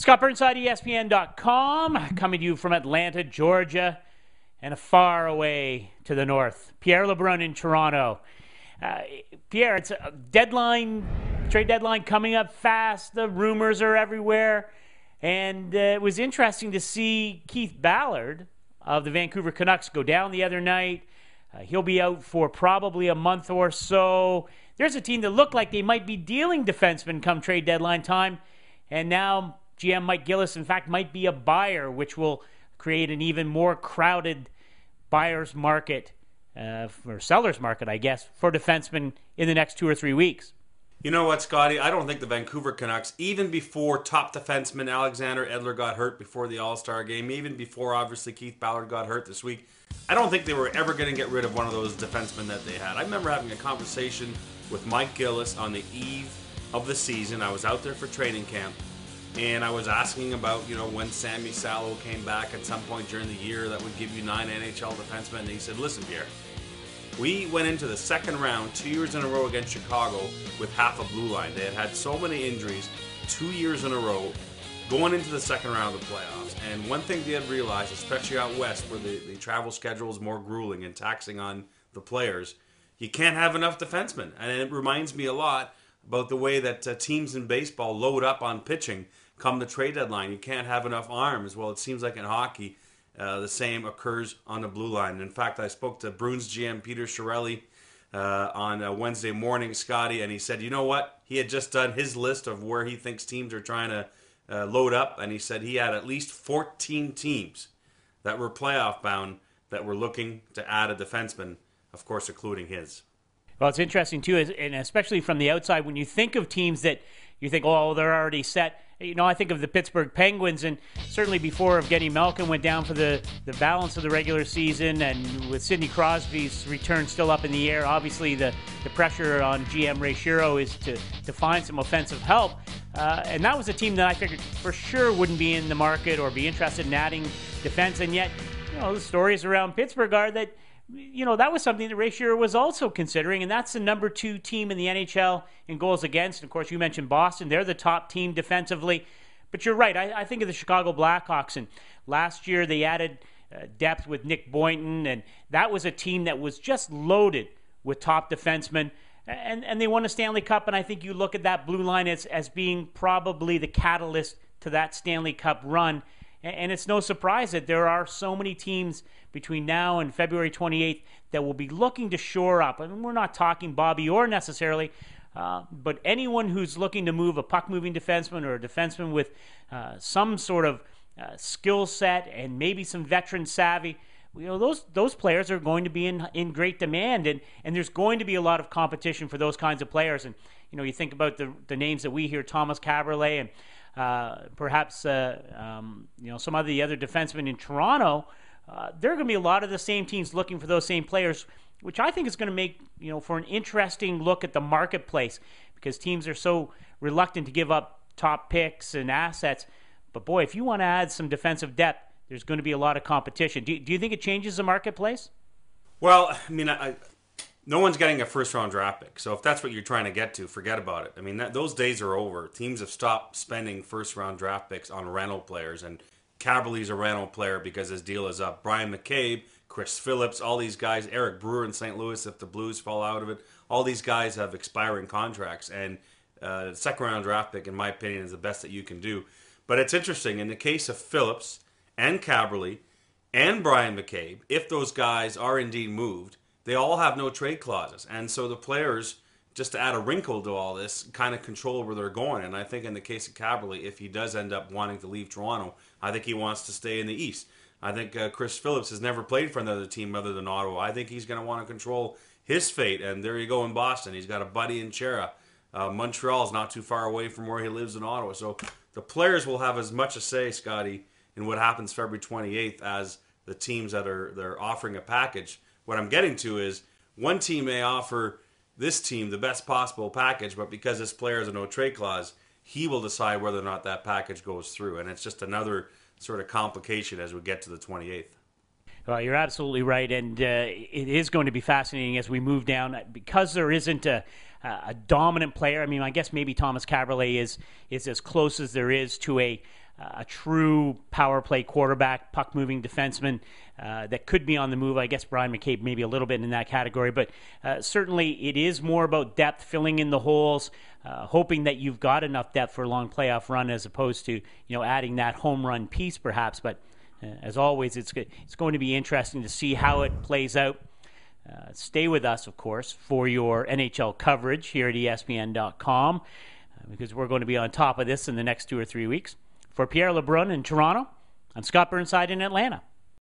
Scott Burnside, ESPN.com, coming to you from Atlanta, Georgia, and far away to the north. Pierre LeBrun in Toronto. Pierre, it's a trade deadline coming up fast. The rumors are everywhere. And it was interesting to see Keith Ballard of the Vancouver Canucks go down the other night. He'll be out for probably a month or so. There's a team that looked like they might be dealing defensemen come trade deadline time. And now GM Mike Gillis, in fact, might be a buyer, which will create an even more crowded buyer's market, or seller's market, I guess, for defensemen in the next 2 or 3 weeks. You know what, Scotty? I don't think the Vancouver Canucks, even before top defenseman Alexander Edler got hurt before the All-Star game, even before, obviously, Keith Ballard got hurt this week, I don't think they were ever going to get rid of one of those defensemen that they had. I remember having a conversation with Mike Gillis on the eve of the season. I was out there for training camp, and I was asking about, when Sammy Salo came back at some point during the year that would give you 9 NHL defensemen. And he said, listen, Pierre, we went into the second round 2 years in a row against Chicago with half a blue line. They had had so many injuries 2 years in a row going into the second round of the playoffs. And one thing they had realized, especially out west where the travel schedule is more grueling and taxing on the players, you can't have enough defensemen. And it reminds me a lot about the way that teams in baseball load up on pitching come the trade deadline. You can't have enough arms. Well, it seems like in hockey, the same occurs on the blue line. In fact, I spoke to Bruins GM Peter Chiarelli on Wednesday morning, Scotty, and he said, you know what? He had just done his list of where he thinks teams are trying to load up, and he said he had at least 14 teams that were playoff bound that were looking to add a defenseman, of course, including his. Well, it's interesting, too, and especially from the outside, when you think of teams that you think, oh, they're already set. I think of the Pittsburgh Penguins, and certainly before Evgeny Malkin went down for the balance of the regular season, and with Sidney Crosby's return still up in the air, obviously the pressure on GM Ray Shero is to find some offensive help. And that was a team that I figured for sure wouldn't be in the market or be interested in adding defense, and yet, the stories around Pittsburgh are that that was something that Ray Shero was also considering, and that's the number 2 team in the NHL in goals against. And of course, you mentioned Boston. They're the top team defensively. But you're right. I think of the Chicago Blackhawks, and last year they added depth with Nick Boynton, and that was a team that was just loaded with top defensemen. And they won a Stanley Cup, and I think you look at that blue line as being probably the catalyst to that Stanley Cup run. And it's no surprise that there are so many teams between now and February 28th that will be looking to shore up. I mean, we're not talking Bobby Orr necessarily, but anyone who's looking to move a puck-moving defenseman or a defenseman with some sort of skill set and maybe some veteran savvy, those players are going to be in great demand, and there's going to be a lot of competition for those kinds of players. And you think about the names that we hear, Thomas Caberlet and perhaps some of the other defensemen in Toronto. There are going to be a lot of the same teams looking for those same players, which I think is going to make for an interesting look at the marketplace, because teams are so reluctant to give up top picks and assets. But boy, if you want to add some defensive depth, there's going to be a lot of competition. Do you think it changes the marketplace? Well, I mean, no one's getting a first-round draft pick. So if that's what you're trying to get to, forget about it. I mean, those days are over. Teams have stopped spending first-round draft picks on rental players. And Caberlet's a rental player because his deal is up. Brian McCabe, Chris Phillips, all these guys, Eric Brewer in St. Louis, if the Blues fall out of it, all these guys have expiring contracts. And second-round draft pick, in my opinion, is the best that you can do. But it's interesting. In the case of Phillips and Caberlet and Brian McCabe, if those guys are indeed moved, they all have no trade clauses. And so the players, just to add a wrinkle to all this, kind of control where they're going. And I think in the case of Caberlet, if he does end up wanting to leave Toronto, I think he wants to stay in the East. I think Chris Phillips has never played for another team other than Ottawa. I think he's going to want to control his fate. And there you go in Boston. He's got a buddy in Chera. Montreal is not too far away from where he lives in Ottawa. So the players will have as much a say, Scotty, in what happens February 28th as the teams that they're offering a package. What I'm getting to is one team may offer this team the best possible package, but because this player has a no trade clause, he will decide whether or not that package goes through. And it's just another sort of complication as we get to the 28th. Well, you're absolutely right, and it is going to be fascinating as we move down, because there isn't a dominant player. I mean, I guess maybe Thomas Caberlet is as close as there is to a a true power play quarterback, puck-moving defenseman that could be on the move. I guess Brian McCabe maybe a little bit in that category, but certainly it is more about depth, filling in the holes, hoping that you've got enough depth for a long playoff run as opposed to adding that home run piece perhaps. But as always, it's going to be interesting to see how it plays out. Stay with us, of course, for your NHL coverage here at ESPN.com because we're going to be on top of this in the next 2 or 3 weeks. For Pierre LeBrun in Toronto, I'm Scott Burnside in Atlanta.